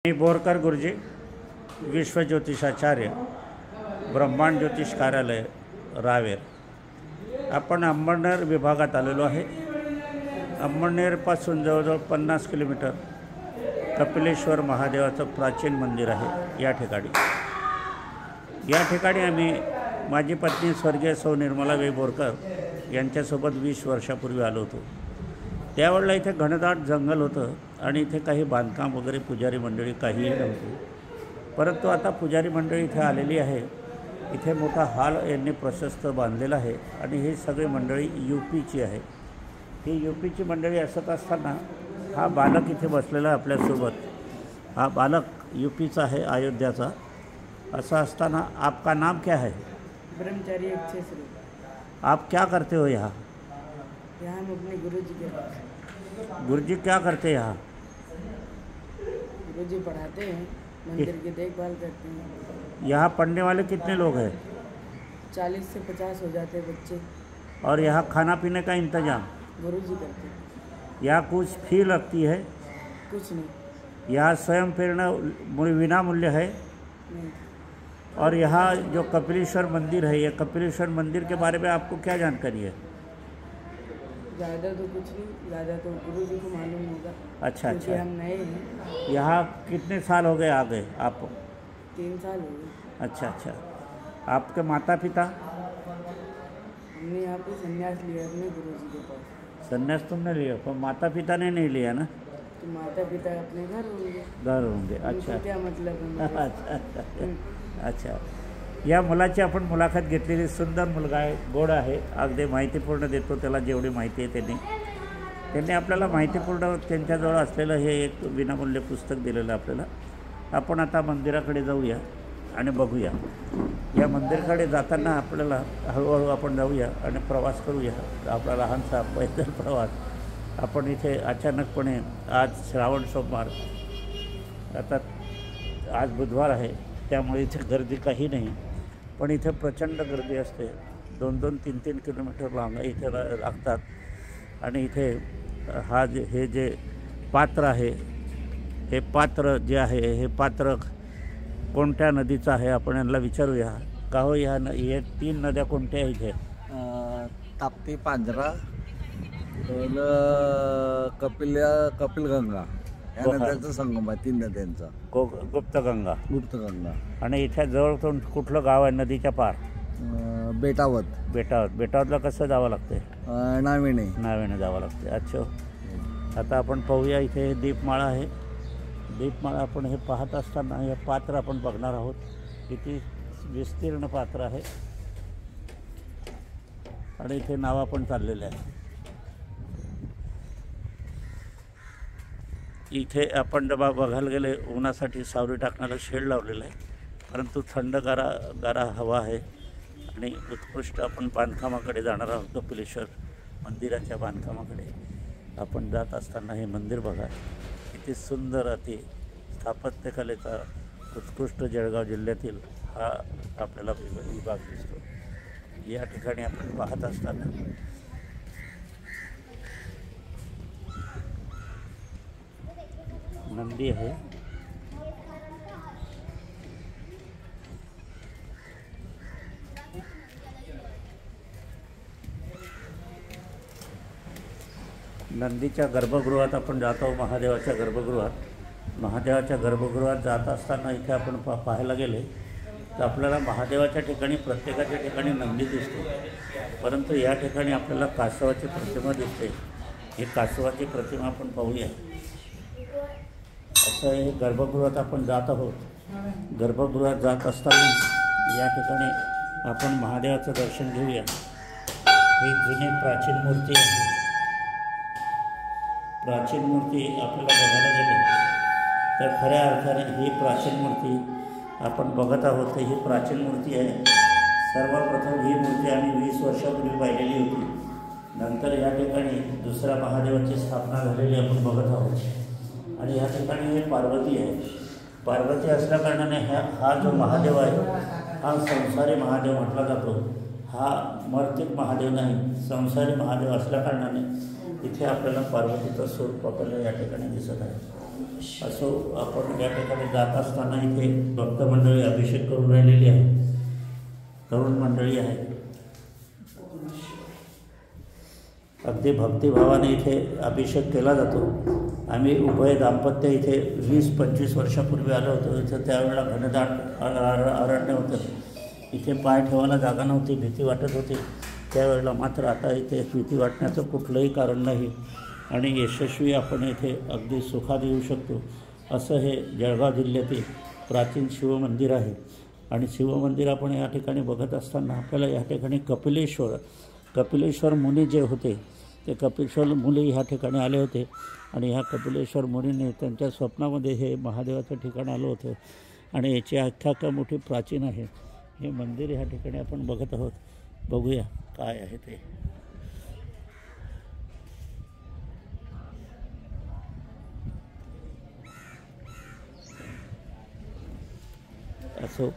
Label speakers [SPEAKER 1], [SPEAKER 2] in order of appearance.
[SPEAKER 1] मी बोरकर गुरुजी, विश्व ज्योतिषाचार्य, ब्रह्मांड ज्योतिष कार्यालय रावेर. आपण अंमळनेर विभागात आलेलो आहे. अंमळनेरपासून जवळजवळ 50 किलोमीटर कपिलेश्वर महादेवाचं प्राचीन मंदिर आहे. या ठिकाणी आम्ही माझी पत्नी स्वर्गीय सौ निर्मलाबाई बोरकर यांच्यासोबत 20 वर्षापूर्वी आलो होतो. त्यावेळेला इथे घनदाट जंगल होतं आणि इथे काही बांधकाम वगैरे पुजारी मंडळी काहीही नव्हती. परंतु आता पुजारी मंडळी इथे आलेली आहे. इथे मोठा हॉल यांनी प्रशस्त बांधलेला आहे आणि ही सगळी मंडळी UPची आहे. ही UPची मंडळी असत असताना हा बालक इथे बसलेला आपल्यासोबत. हा बालक UPचा आहे, अयोध्याचा. असं असताना आपका नाम क्या है?
[SPEAKER 2] ब्रह्मचारी
[SPEAKER 1] आप क्या करते हो यहाँ?
[SPEAKER 2] हम अपने गुरुजी के पास।
[SPEAKER 1] गुरुजी क्या करते यहाँ?
[SPEAKER 2] गुरुजी पढ़ाते हैं, मंदिर की देखभाल करते हैं।
[SPEAKER 1] यहाँ पढ़ने वाले कितने लोग हैं?
[SPEAKER 2] 40 से 50 हो जाते हैं बच्चे।
[SPEAKER 1] और यहाँ खाना पीने का इंतजाम
[SPEAKER 2] गुरुजी करते हैं।
[SPEAKER 1] यहाँ कुछ फी लगती है?
[SPEAKER 2] कुछ नहीं।
[SPEAKER 1] यहाँ स्वयं प्रेरणा विना मूल्य है?
[SPEAKER 2] नहीं।
[SPEAKER 1] और यहाँ जो कपिलेश्वर मंदिर है, ये कपिलेश्वर मंदिर के बारे में आपको क्या जानकारी है?
[SPEAKER 2] ज़्यादा तो कुछ नहीं, ज़्यादा तो गुरुजी को मालूम होगा।
[SPEAKER 1] अच्छा
[SPEAKER 2] क्योंकि
[SPEAKER 1] अच्छा।
[SPEAKER 2] हम नए हैं।
[SPEAKER 1] यहाँ कितने साल हो गए आ गए आप?
[SPEAKER 2] 3 साल हो गए।
[SPEAKER 1] अच्छा अच्छा। आपके माता पिता?
[SPEAKER 2] हमने यहाँ पे संन्यास लिया अपने गुरुजी के पास।
[SPEAKER 1] संन्यास तुमने लिया, पर माता पिता ने नहीं लिया ना?
[SPEAKER 2] तो माता पिता अपने घर होंगे।
[SPEAKER 1] घर होंगे। अच्छा
[SPEAKER 2] उनको क्या मतलब है?
[SPEAKER 1] अच्छा अच्छा अच्छा. या मुलाची आपण मुलाखत घेतलेली. सुंदर मुलगा आहे, गोड आहे, अगदी माहितीपूर्ण देतो. त्याला जेवढी माहिती आहे त्यांनी आपल्याला माहितीपूर्ण त्यांच्याजवळ असलेलं हे एक विनामूल्य पुस्तक दिलेलं आपल्याला. आपण आता मंदिराकडे जाऊया आणि बघूया. या मंदिराकडे जाताना आपल्याला हळूहळू आपण जाऊया आणि प्रवास करूया. आपला लहानसा पैदल प्रवास. आपण इथे अचानकपणे आज श्रावण सोमवार, आता आज बुधवार आहे, त्यामुळे इथे गर्दी काही नाही. पण इथे प्रचंड गर्दी असते. 2-2, 3-3 किलोमीटर लांब इथे लागतात. आणि इथे हे जे पात्र आहे, हे पात्र जे आहे, हे पात्र कोणत्या नदीचं आहे आपण यांना विचारूया. का हो, हे 3 नद्या कोणत्या आहे इथे?
[SPEAKER 3] ताप्ती, पांजरा, कपिलगंगा या नद्यांचा संगम आहे. 3 नद्यांचा.
[SPEAKER 1] गुप्तगंगा. आणि इथे जवळ कुठलं गाव आहे नदीच्या पार? बेटावतला कसं जावं लागते? नावेने जावं लागते. अच्छा. आता आपण पाहूया. इथे दीपमाळा आहे. दीपमाळा आपण हे पाहत असताना हे पात्र आपण बघणार आहोत. किती विस्तीर्ण पात्र आहे आणि इथे नावा पण चाललेले आहे. इथे आपण जेव्हा बघायला गेले, उन्हासाठी सावली टाकण्याला शेड लावलेलं आहे. परंतु थंड गारा हवा आहे. आणि उत्कृष्ट आपण बांधकामाकडे जाणार आहोत. कपिलेश्वर मंदिराच्या बांधकामाकडे आपण जात असताना हे मंदिर बघा. किती सुंदर अति स्थापत्यकलेचा उत्कृष्ट जळगाव जिल्ह्यातील हा आपल्याला विभाग दिसतो. या ठिकाणी आपण पाहत असताना नंदी आहे. नंदीच्या गर्भगृहात आपण जात आहोत. महादेवाच्या गर्भगृहात जात असताना इथे आपण पाहायला गेले तर आपल्याला महादेवाच्या ठिकाणी प्रत्येकाच्या ठिकाणी नंदी दिसतो. परंतु या ठिकाणी आपल्याला कासवाची प्रतिमा दिसते. ही कासवाची प्रतिमा आपण पाहूया. असं हे गर्भगृहात आपण जात आहोत. गर्भगृहात जात असताना या ठिकाणी आपण महादेवाचं दर्शन घेऊया. ही जुनी प्राचीन मूर्ती आहे. प्राचीन मूर्ती आपल्याला बघायला गेली तर खऱ्या अर्थाने ही प्राचीन मूर्ती आपण बघत आहोत. ही प्राचीन मूर्ती आहे. सर्वप्रथम ही मूर्ती आम्ही 20 वर्षापूर्वी पाहिलेली होती. नंतर या ठिकाणी दुसऱ्या महादेवाची स्थापना झालेली आपण बघत आहोत. आणि या ठिकाणी हे पार्वती आहे. पार्वती असल्याकारणाने हा जो महादेव आहे हा संसारी महादेव म्हटला जातो. हा मर्तिक महादेव नाही, संसारी महादेव असल्याकारणाने इथे आपल्याला पार्वतीचं स्वरूप आपल्याला या ठिकाणी दिसत आहे. असो, आपण या ठिकाणी जात असताना इथे भक्तमंडळी अभिषेक करून राहिलेली आहे, तरुण मंडळी आहे. अगदी भक्तिभावाने इथे अभिषेक केला जातो. आम्ही उभय दाम्पत्य इथे 20-25 वर्षापूर्वी आलो होतो. इथं त्यावेळेला घनदाट अरण्य होतं. इथे पाय ठेवायला जागा नव्हती, भीती वाटत होती त्यावेळेला. मात्र आता इथे भीती वाटण्याचं कुठलंही कारण नाही आणि यशस्वी आपण इथे अगदी सुखात येऊ शकतो. असं हे जळगाव जिल्ह्यातील प्राचीन शिवमंदिर आहे. आणि शिवमंदिर आपण या ठिकाणी बघत असताना आपल्याला या ठिकाणी कपिलेश्वर मुनी जे होते ते कपिलेश्वर मुनी ह्या ठिकाणी आले होते. आणि ह्या कपिलेश्वर मुनीने त्यांच्या स्वप्नामध्ये हे महादेवाचं ठिकाण आलं होतं. आणि याची आख्यायिका मोठी प्राचीन आहे. हे मंदिर ह्या ठिकाणी आपण बघत आहोत. बघूया काय आहे ते. असो,